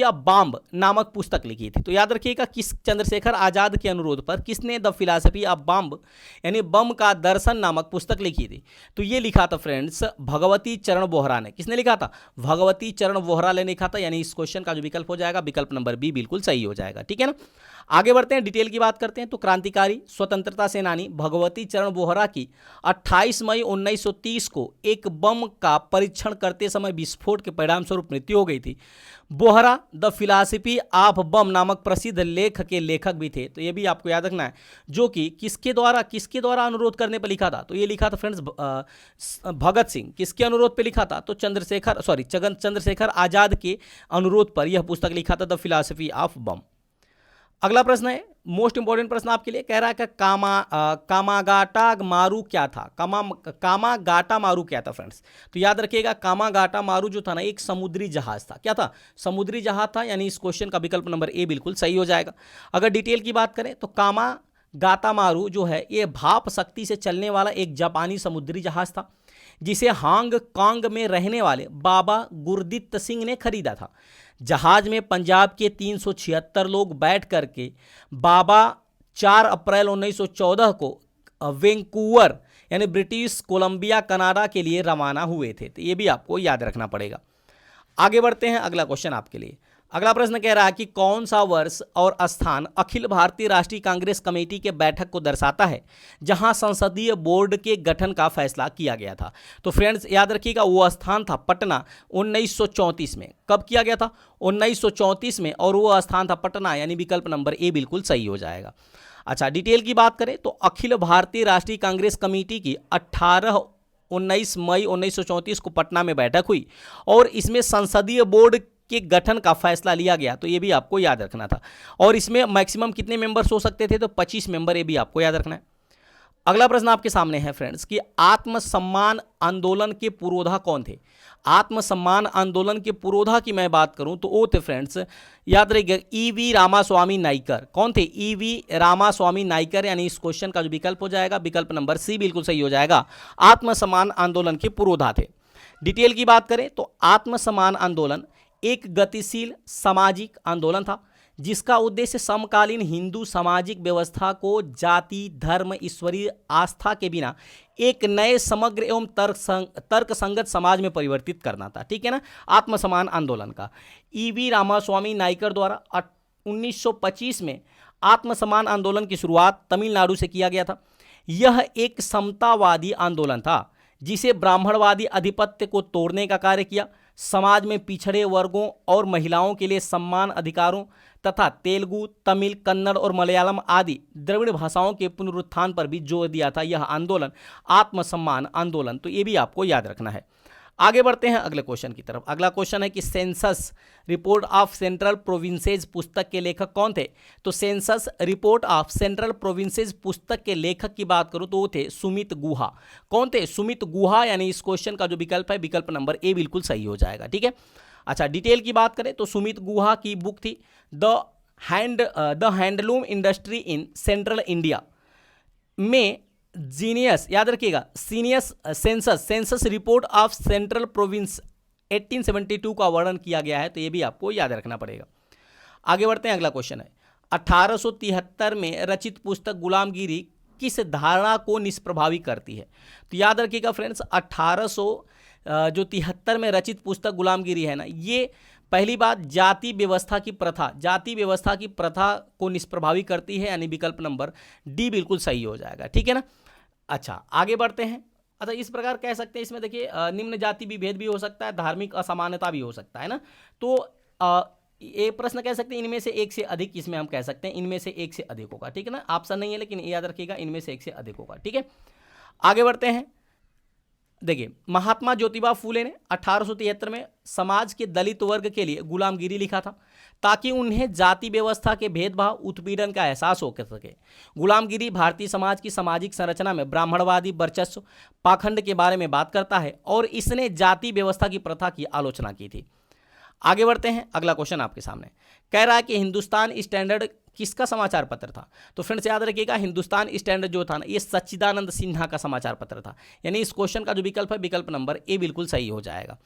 [SPEAKER 1] ऑफ बॉम्ब नामक पुस्तक लिखी थी। तो याद रखिएगा किस चंद्रशेखर आजाद के अनुरोध पर किसने द फिलॉसफी ऑफ बॉम्ब यानी बम का दर्शन नामक पुस्तक लिखी थी। तो ये लिखा था फ्रेंड्स भगवती चरण बोहरा ने। किसने लिखा था? भगवती चरण बोहरा ने लिखा था। यानी इस क्वेश्चन का जो विकल्प हो जाएगा, विकल्प नंबर बी बिल्कुल सही हो जाएगा। ठीक है ना। आगे बढ़ते हैं, डिटेल की बात करते हैं। तो क्रांतिकारी स्वतंत्रता सेनानी भगवती चरण बोहरा की 28 मई 1930 को एक बम का परीक्षण करते समय विस्फोट के परिणाम स्वरूप मृत्यु हो गई थी। बोहरा द फिलॉसफी ऑफ बम नामक प्रसिद्ध लेख के लेखक भी थे। तो ये भी आपको याद रखना है, जो कि किसके द्वारा अनुरोध करने पर लिखा था। तो ये लिखा था फ्रेंड्स भगत सिंह। किसके अनुरोध पर लिखा था? तो चंद्रशेखर आजाद के अनुरोध पर यह पुस्तक लिखा था, द फिलॉसफी ऑफ बम। अगला प्रश्न है मोस्ट इंपॉर्टेंट प्रश्न आपके लिए, कह रहा है कि कामागाटा मारू क्या था। कामागाटा मारू क्या था फ्रेंड्स? तो याद रखिएगा कामागाटा मारू जो था ना, एक समुद्री जहाज था। क्या था? समुद्री जहाज था। यानी इस क्वेश्चन का विकल्प नंबर ए बिल्कुल सही हो जाएगा। अगर डिटेल की बात करें तो कामागाटा मारू जो है ये भाप शक्ति से चलने वाला एक जापानी समुद्री जहाज था, जिसे हांगकांग में रहने वाले बाबा गुरदीत्त सिंह ने खरीदा था। जहाज में पंजाब के 376 लोग बैठ करके बाबा 4 अप्रैल 1914 को वैंकूवर यानी ब्रिटिश कोलंबिया कनाडा के लिए रवाना हुए थे। तो ये भी आपको याद रखना पड़ेगा। आगे बढ़ते हैं, अगला क्वेश्चन आपके लिए। अगला प्रश्न कह रहा है कि कौन सा वर्ष और स्थान अखिल भारतीय राष्ट्रीय कांग्रेस कमेटी के बैठक को दर्शाता है जहां संसदीय बोर्ड के गठन का फैसला किया गया था। तो फ्रेंड्स याद रखिएगा, वो स्थान था पटना 1934 में। कब किया गया था? 1934 में, और वो स्थान था पटना, यानी विकल्प नंबर ए बिल्कुल सही हो जाएगा। अच्छा, डिटेल की बात करें तो अखिल भारतीय राष्ट्रीय कांग्रेस कमेटी की 19 मई 1934 को पटना में बैठक हुई और इसमें संसदीय बोर्ड के गठन का फैसला लिया गया। तो ये भी आपको याद रखना था। और इसमें मैक्सिमम कितने मेंबर्स हो सकते थे? तो 25 मेंबर, ये भी आपको याद रखना है। अगला प्रश्न आपके सामने है फ्रेंड्स कि आत्मसम्मान आंदोलन के पुरोधा कौन थे? आत्मसम्मान आंदोलन के पुरोधा की मैं बात करूं तो वो थे फ्रेंड्स, याद रखिएगा, ईवी रामास्वामी नाइकर। कौन थे? ईवी रामास्वामी नाइकर, यानी इस क्वेश्चन का जो विकल्प हो जाएगा विकल्प नंबर सी बिल्कुल सही हो जाएगा। आत्मसम्मान आंदोलन के पुरोधा थे। डिटेल की बात करें तो आत्मसम्मान आंदोलन एक गतिशील सामाजिक आंदोलन था जिसका उद्देश्य समकालीन हिंदू सामाजिक व्यवस्था को जाति, धर्म, ईश्वरीय आस्था के बिना एक नए समग्र एवं तर्कसंगत समाज में परिवर्तित करना था। ठीक है ना, आत्मसम्मान आंदोलन का ईवी रामास्वामी नाइकर द्वारा 1925 में आत्मसम्मान आंदोलन की शुरुआत तमिलनाडु से किया गया था। यह एक समतावादी आंदोलन था जिसे ब्राह्मणवादी आधिपत्य को तोड़ने का कार्य किया, समाज में पिछड़े वर्गों और महिलाओं के लिए सम्मान अधिकारों तथा तेलुगु, तमिल, कन्नड़ और मलयालम आदि द्रविड़ भाषाओं के पुनरुत्थान पर भी जोर दिया था यह आंदोलन आत्मसम्मान आंदोलन। तो ये भी आपको याद रखना है। आगे बढ़ते हैं अगले क्वेश्चन की तरफ। अगला क्वेश्चन है कि census report of central provinces पुस्तक के लेखक कौन थे? तो census report of central provinces पुस्तक के लेखक की बात करूं तो वो थे सुमित गुहा। कौन थे? सुमित गुहा, यानी इस क्वेश्चन का जो विकल्प है विकल्प नंबर ए बिल्कुल सही हो जाएगा। ठीक है। अच्छा, डिटेल की बात करें तो सुमित गुहा की बुक थी the handloom industry in central India में जीनियस, याद रखिएगा, census report of central province 1872 का वर्णन किया गया है। तो ये भी आपको याद रखना पड़ेगा। आगे बढ़ते हैं, अगला क्वेश्चन है 1873 में रचित पुस्तक गुलामगिरी किस धारणा को निष्प्रभावी करती है? तो याद रखिएगा फ्रेंड्स, 1873 में रचित पुस्तक गुलामगिरी है ना, ये पहली बात जाति व्यवस्था की प्रथा को निष्प्रभावी करती है, यानी विकल्प नंबर डी बिल्कुल सही हो जाएगा। ठीक है ना। अच्छा, आगे बढ़ते हैं। अच्छा, इस प्रकार कह सकते हैं, इसमें देखिए निम्न जाति विभेद भी हो सकता है, धार्मिक असमानता भी हो सकता है ना। तो ये प्रश्न कह सकते हैं इनमें से एक से अधिक, इसमें हम कह सकते हैं इनमें से एक से अधिक होगा। ठीक है ना, ऑप्शन नहीं है लेकिन याद रखिएगा इनमें से एक से अधिक होगा। ठीक है, आगे बढ़ते हैं। देखिए, महात्मा ज्योतिबा फूले ने 1873 में समाज के दलित वर्ग के लिए गुलामगिरी लिखा था ताकि उन्हें जाति व्यवस्था के भेदभाव, उत्पीड़न का एहसास हो सके। गुलामगिरी भारतीय समाज की सामाजिक संरचना में ब्राह्मणवादी वर्चस्व, पाखंड के बारे में बात करता है और इसने जाति व्यवस्था की प्रथा की आलोचना की थी। आगे बढ़ते हैं, अगला क्वेश्चन आपके सामने कह रहा है कि हिंदुस्तान स्टैंडर्ड किसका समाचार पत्र था? तो फ्रेंड्स याद रखिएगा, हिंदुस्तान स्टैंडर्ड जो था ना, ये सच्चिदानंद सिन्हा का समाचार पत्र था, यानी इस क्वेश्चन का जो विकल्प है विकल्प नंबर ए बिल्कुल सही हो जाएगा।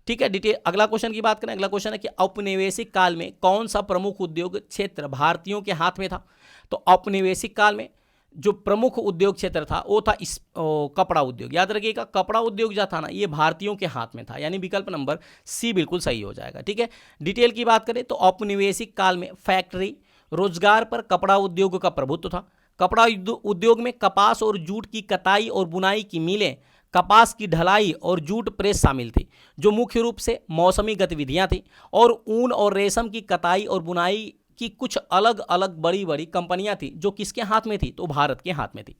[SPEAKER 1] ठीक है, डिटेल अगला क्वेश्चन की बात करें। अगला क्वेश्चन है कि औपनिवेशिक काल में कौन सा प्रमुख उद्योग क्षेत्र भारतीयों के हाथ में था? तो औपनिवेशिक काल में जो प्रमुख उद्योग क्षेत्र था वो था कपड़ा उद्योग। याद रखिएगा, कपड़ा उद्योग जो था ना, ये भारतीयों के हाथ में था, यानी विकल्प नंबर सी बिल्कुल सही हो जाएगा। ठीक है, डिटेल की बात करें तो औपनिवेशिक काल में फैक्ट्री रोजगार पर कपड़ा उद्योग का प्रभुत्व था। कपड़ा उद्योग में कपास और जूट की कताई और बुनाई की मिलें, कपास की ढलाई और जूट प्रेस शामिल थी, जो मुख्य रूप से मौसमी गतिविधियां थी, और ऊन और रेशम की कताई और बुनाई की कुछ अलग अलग बड़ी बड़ी कंपनियां थी जो किसके हाथ में थी? तो भारत के हाथ में थी।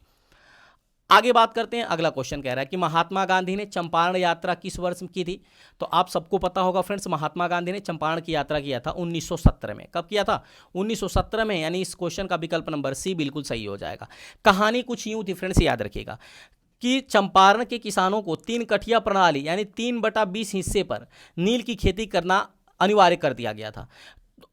[SPEAKER 1] आगे बात करते हैं। अगला क्वेश्चन कह रहा है कि महात्मा गांधी ने चंपारण यात्रा किस वर्ष की थी? तो आप सबको पता होगा फ्रेंड्स, महात्मा गांधी ने चंपारण की यात्रा किया था 1917 में। कब किया था? 1917 में, यानी इस क्वेश्चन का विकल्प नंबर सी बिल्कुल सही हो जाएगा। कहानी कुछ यूं थी फ्रेंड्स, याद रखिएगा कि चंपारण के किसानों को 3 कठिया प्रणाली यानी 3/20 हिस्से पर नील की खेती करना अनिवार्य कर दिया गया था,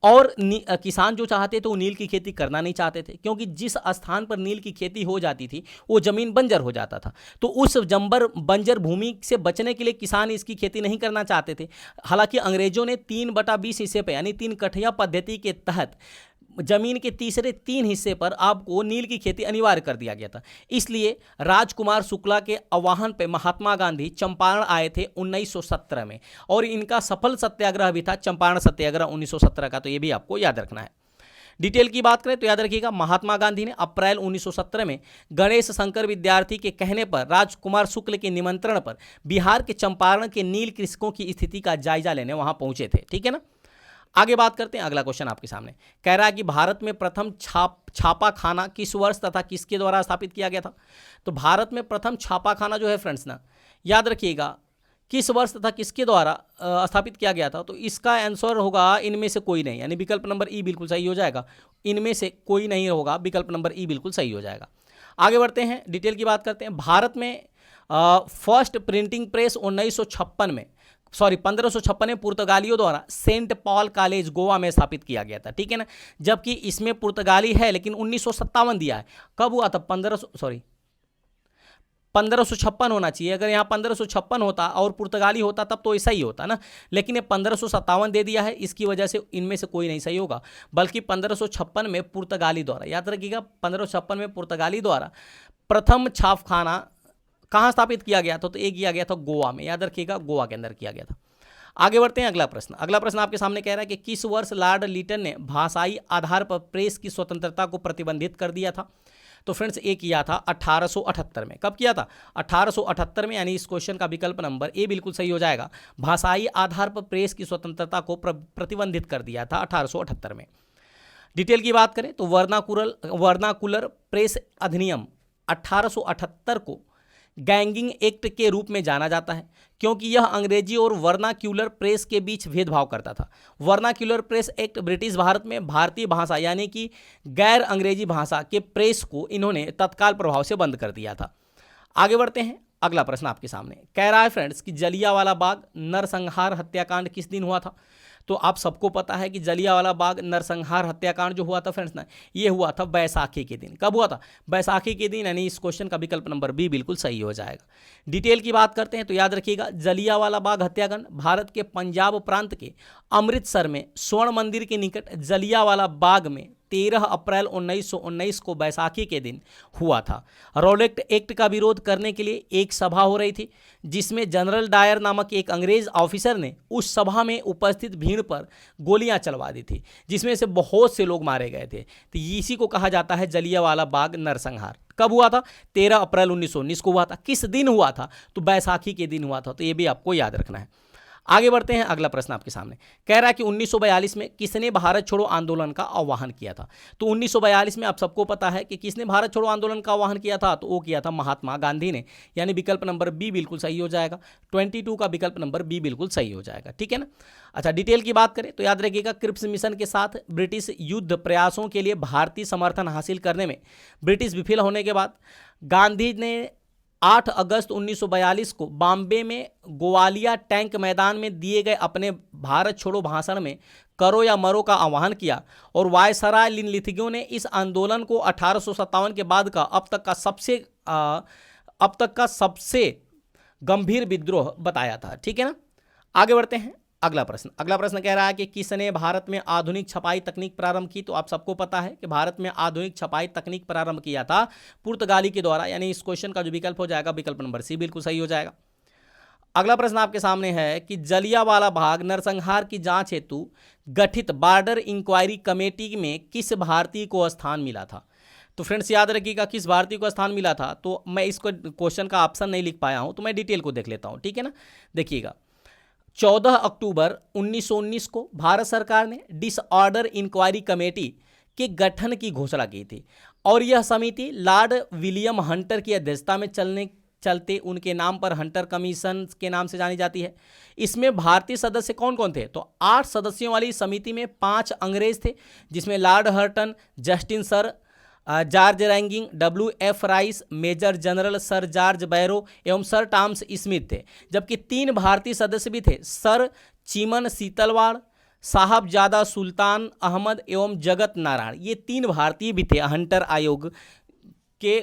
[SPEAKER 1] और किसान जो चाहते थे वो नील की खेती करना नहीं चाहते थे, क्योंकि जिस स्थान पर नील की खेती हो जाती थी वो ज़मीन बंजर हो जाता था। तो उस बंजर भूमि से बचने के लिए किसान इसकी खेती नहीं करना चाहते थे। हालांकि अंग्रेजों ने 3/20 हिस्से पर यानी 3 कठिया पद्धति के तहत जमीन के तीसरे 3 हिस्से पर आपको नील की खेती अनिवार्य कर दिया गया था। इसलिए राजकुमार शुक्ला के आह्वान पे महात्मा गांधी चंपारण आए थे 1917 में, और इनका सफल सत्याग्रह भी था चंपारण सत्याग्रह 1917 का, तो ये भी आपको याद रखना है। डिटेल की बात करें तो याद रखिएगा, महात्मा गांधी ने अप्रैल 1917 में गणेश शंकर विद्यार्थी के कहने पर राजकुमार शुक्ल के निमंत्रण पर बिहार के चंपारण के नील कृषकों की स्थिति का जायजा लेने वहां पहुंचे थे। ठीक है ना। आगे बात करते हैं, अगला क्वेश्चन आपके सामने कह रहा है कि भारत में प्रथम छापा खाना किस वर्ष तथा किसके द्वारा स्थापित किया गया था। तो भारत में प्रथम छापा खाना जो है फ्रेंड्स ना, याद रखिएगा किस वर्ष तथा किसके द्वारा स्थापित किया गया था। तो इसका आंसर होगा इनमें से कोई नहीं, यानी विकल्प नंबर ई बिल्कुल सही हो जाएगा। इनमें से कोई नहीं होगा, विकल्प नंबर ई बिल्कुल सही हो जाएगा। आगे बढ़ते हैं, डिटेल की बात करते हैं। भारत में फर्स्ट प्रिंटिंग प्रेस 1556 में पुर्तगालियों द्वारा सेंट पॉल कॉलेज गोवा में स्थापित किया गया था। ठीक है ना। जबकि इसमें पुर्तगाली है लेकिन 1957 दिया है। कब हुआ था? 1556 होना चाहिए। अगर यहाँ 1556 होता और पुर्तगाली होता तब तो ऐसा ही होता ना, लेकिन ये 1557 दे दिया है, इसकी वजह से इनमें से कोई नहीं सही होगा, बल्कि 1556 में पुर्तगाली द्वारा, याद रखिएगा 1556 में पुर्तगाली द्वारा प्रथम छापखाना कहाँ स्थापित किया गया था? तो एक किया गया था गोवा में, याद रखिएगा गोवा के अंदर किया गया था। आगे बढ़ते हैं, अगला प्रश्न आपके सामने कह रहा है कि किस वर्ष लॉर्ड लिटन ने भाषाई आधार पर प्रेस की स्वतंत्रता को प्रतिबंधित कर दिया था। तो फ्रेंड्स ये किया था 1878 में। कब किया था? 1878 में, यानी इस क्वेश्चन का विकल्प नंबर ए बिल्कुल सही हो जाएगा। भाषाई आधार पर प्रेस की स्वतंत्रता को प्रतिबंधित कर दिया था 1878 में। डिटेल की बात करें तो वर्नाकुलर प्रेस अधिनियम 1878 को गैंगिंग एक्ट के रूप में जाना जाता है, क्योंकि यह अंग्रेजी और वर्नाक्यूलर प्रेस के बीच भेदभाव करता था। Vernacular press act British Bharat में भारतीय भाषा यानी कि गैर अंग्रेजी भाषा के प्रेस को इन्होंने तत्काल प्रभाव से बंद कर दिया था। आगे बढ़ते हैं, अगला प्रश्न आपके सामने कह रहा है फ्रेंड्स कि जलियांवाला बाग नरसंहार हत्याकांड किस दिन हुआ था। तो आप सबको पता है कि जलियांवाला बाग नरसंहार हत्याकांड जो हुआ था फ्रेंड्स ना, ये हुआ था बैसाखी के दिन। कब हुआ था? बैसाखी के दिन, यानी इस क्वेश्चन का विकल्प नंबर बी बिल्कुल सही हो जाएगा। डिटेल की बात करते हैं तो याद रखिएगा, जलियांवाला बाग हत्याकांड भारत के पंजाब प्रांत के अमृतसर में स्वर्ण मंदिर के निकट जलियांवाला बाग में 13 अप्रैल 1919 को बैसाखी के दिन हुआ था। रॉलेट एक्ट का विरोध करने के लिए एक सभा हो रही थी, जिसमें जनरल डायर नामक एक अंग्रेज ऑफिसर ने उस सभा में उपस्थित भीड़ पर गोलियां चलवा दी थी, जिसमें से बहुत से लोग मारे गए थे। तो इसी को कहा जाता है जलियांवाला बाग नरसंहार। कब हुआ था? 13 अप्रैल 1919 को हुआ था। किस दिन हुआ था? तो बैसाखी के दिन हुआ था। तो ये भी आपको याद रखना है। आगे बढ़ते हैं, अगला प्रश्न आपके सामने कह रहा है कि 1942 में किसने भारत छोड़ो आंदोलन का आह्वान किया था। तो 1942 में आप सबको पता है कि किसने भारत छोड़ो आंदोलन का आह्वान किया था। तो वो किया था महात्मा गांधी ने, यानी विकल्प नंबर बी बिल्कुल सही हो जाएगा। 22 का विकल्प नंबर बी बिल्कुल सही हो जाएगा। ठीक है ना। अच्छा, डिटेल की बात करें तो याद रखिएगा, क्रिप्स मिशन के साथ ब्रिटिश युद्ध प्रयासों के लिए भारतीय समर्थन हासिल करने में ब्रिटिश विफल होने के बाद गांधी ने 8 अगस्त 1942 को बॉम्बे में गोवालिया टैंक मैदान में दिए गए अपने भारत छोड़ो भाषण में करो या मरो का आह्वान किया, और वायसराय लिथिगो ने इस आंदोलन को 1857 के बाद का अब तक का सबसे गंभीर विद्रोह बताया था। ठीक है ना। आगे बढ़ते हैं, अगला प्रश्न कह रहा है कि किसने भारत में आधुनिक छपाई तकनीक प्रारंभ की। तो आप सबको पता है कि भारत में आधुनिक छपाई तकनीक प्रारंभ किया था पुर्तगाली के द्वारा, यानी इस क्वेश्चन का जो विकल्प हो जाएगा विकल्प नंबर सी बिल्कुल सही हो जाएगा। अगला प्रश्न आपके सामने है कि जलियांवाला बाग नरसंहार की जांच हेतु गठित बॉर्डर इंक्वायरी कमेटी में किस भारतीय को स्थान मिला था। तो फ्रेंड्स याद रखिएगा, किस भारतीय को स्थान मिला था। तो मैं इसको क्वेश्चन का ऑप्शन नहीं लिख पाया हूं, तो मैं डिटेल को देख लेता हूं। ठीक है ना। देखिएगा, 14 अक्टूबर 1919 को भारत सरकार ने डिसऑर्डर इंक्वायरी कमेटी के गठन की घोषणा की थी, और यह समिति लॉर्ड विलियम हंटर की अध्यक्षता में चलते उनके नाम पर हंटर कमीशन के नाम से जानी जाती है। इसमें भारतीय सदस्य कौन कौन थे? तो 8 सदस्यों वाली समिति में 5 अंग्रेज थे, जिसमें Lord Horton, Justin sir, George Ranging, WF Rice, major general sir George Barrow एवं सर टॉमस स्मिथ थे। जबकि 3 भारतीय सदस्य भी थे, सर चिमन सीतलवाड़, साहबजादा सुल्तान अहमद एवं जगत नारायण। ये 3 भारतीय भी थे हंटर आयोग के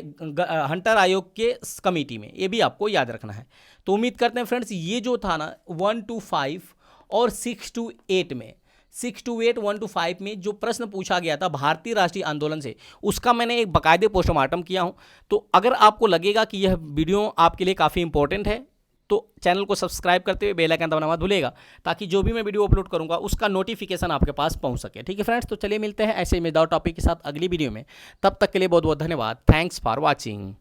[SPEAKER 1] कमेटी में। ये भी आपको याद रखना है। तो उम्मीद करते हैं फ्रेंड्स, ये जो था ना 1 to 5 और 6 to 8 में 628-125 में जो प्रश्न पूछा गया था भारतीय राष्ट्रीय आंदोलन से, उसका मैंने एक बाकायदे पोस्टमार्टम किया हूं। तो अगर आपको लगेगा कि यह वीडियो आपके लिए काफ़ी इंपॉर्टेंट है तो चैनल को सब्सक्राइब करते हुए बेल आइकन दबाना मत भूलिएगा, ताकि जो भी मैं वीडियो अपलोड करूंगा उसका नोटिफिकेशन आपके पास पहुंच सके। ठीक है फ्रेंड्स, तो चलिए मिलते हैं ऐसे मजेदार टॉपिक के साथ अगली वीडियो में। तब तक के लिए बहुत बहुत धन्यवाद। Thanks for watching.